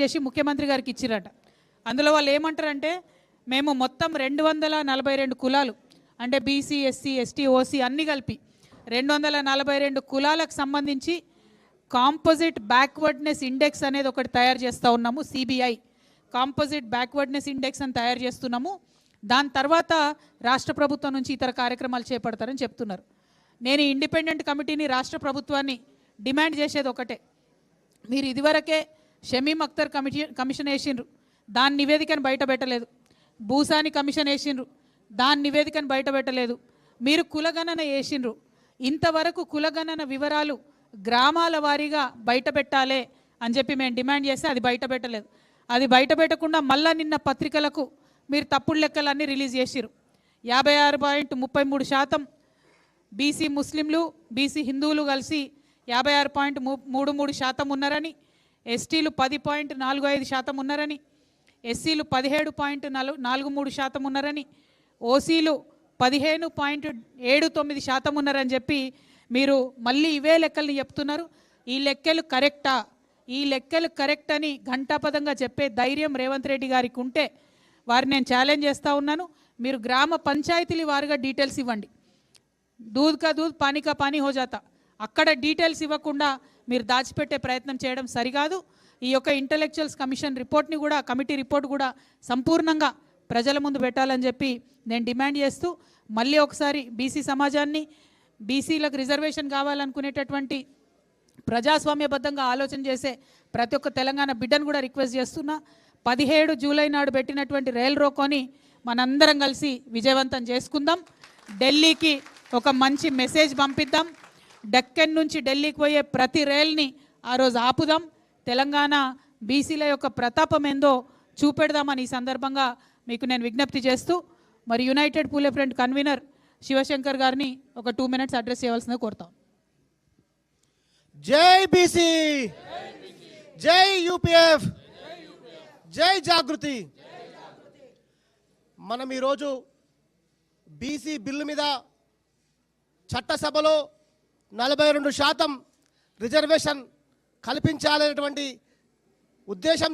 చేసి ముఖ్యమంత్రి గారికి ఇచ్చిరట. అందులో వాళ్ళు ఏమంటారంటే మేము మొత్తం 242 కులాలు అంటే బీసీ ఎస్సీ ఎస్టీ ఓసీ అన్నీ కలిపి 242 కులాలకు సంబంధించి కాంపోజిట్ బ్యాక్వర్డ్నెస్ ఇండెక్స్ అనేది ఒకటి తయారు చేస్తూ ఉన్నాము. సిబిఐ కాంపోజిట్ బ్యాక్వర్డ్నెస్ ఇండెక్స్ అని తయారు చేస్తున్నాము. దాని తర్వాత రాష్ట్ర ప్రభుత్వం నుంచి ఇతర కార్యక్రమాలు చేపడతారని చెప్తున్నారు. నేను ఇండిపెండెంట్ కమిటీని రాష్ట్ర ప్రభుత్వాన్ని డిమాండ్ చేసేది ఒకటే, మీరు ఇదివరకే షమీమ్ అఖ్తర్ కమిషన్ వేసిండ్రు, దాని నివేదికను బయట పెట్టలేదు. భూసాని కమిషన్ వేసిండ్రు, దాని నివేదికను బయట పెట్టలేదు. మీరు కులగణన వేసిండ్రు, ఇంతవరకు కులగణన వివరాలు గ్రామాల వారీగా బయట పెట్టాలి అని చెప్పి మేము డిమాండ్ చేస్తే అది బయట పెట్టలేదు. అది బయట పెట్టకుండా మళ్ళా నిన్న పత్రికలకు మీరు తప్పుడు లెక్కలన్నీ రిలీజ్ చేసిరు. 56.33% బీసీ ముస్లింలు బీసీ హిందువులు కలిసి 56.33% ఉన్నారని, ఎస్టీలు 10.45% ఉన్నారని, ఎస్సీలు 17.43% ఉన్నారని, ఓసీలు 15.79% ఉన్నారని చెప్పి మీరు మళ్ళీ ఇవే లెక్కల్ని చెప్తున్నారు. ఈ లెక్కలు కరెక్టా? ఈ లెక్కలు కరెక్ట్ అని ఘంటాపదంగా చెప్పే ధైర్యం రేవంత్ రెడ్డి గారికి ఉంటే వారిని నేను ఛాలెంజ్ చేస్తూ ఉన్నాను. మీరు గ్రామ పంచాయతీల వారుగా డీటెయిల్స్ ఇవ్వండి. దూద్ కా దూద్ పానీ కా పానీ హో జాతా. అక్కడ డీటెయిల్స్ ఇవ్వకుండా మీరు దాచిపెట్టే ప్రయత్నం చేయడం సరికాదు. ఈ యొక్క ఇంటెలెక్చువల్స్ కమిషన్ రిపోర్ట్ని కూడా, కమిటీ రిపోర్ట్ కూడా సంపూర్ణంగా ప్రజల ముందు పెట్టాలని చెప్పి నేను డిమాండ్ చేస్తూ మళ్ళీ ఒకసారి బీసీ సమాజాన్ని, బీసీలకు రిజర్వేషన్ కావాలనుకునేటటువంటి ప్రజాస్వామ్యబద్ధంగా ఆలోచన చేసే ప్రతి ఒక్క తెలంగాణ బిడ్డను కూడా రిక్వెస్ట్ చేస్తున్నా, 17 జూలై నాడు పెట్టినటువంటి రైల్ రోకోని మనందరం కలిసి విజయవంతం చేసుకుందాం. ఢిల్లీకి ఒక మంచి మెసేజ్ పంపిద్దాం. డెక్కన్ నుంచి ఢిల్లీకి పోయే ప్రతి రైల్ని ఆ రోజు ఆపుదాం. తెలంగాణ బీసీల యొక్క ప్రతాపం ఏందో చూపెడదామని ఈ సందర్భంగా మీకు నేను విజ్ఞప్తి చేస్తూ మరి యునైటెడ్ పూలే ఫ్రంట్ కన్వీనర్ శివశంకర్ గారిని ఒక 2 minutes అడ్రస్ చేయవలసిందిగా కోరుతాం. జై బీసీ, జై యూపీఎఫ్, జై జాగృతి. మనం ఈరోజు బీసీ బిల్లు మీద చట్టసభలో 42% రిజర్వేషన్ కల్పించాలనేటువంటి ఉద్దేశం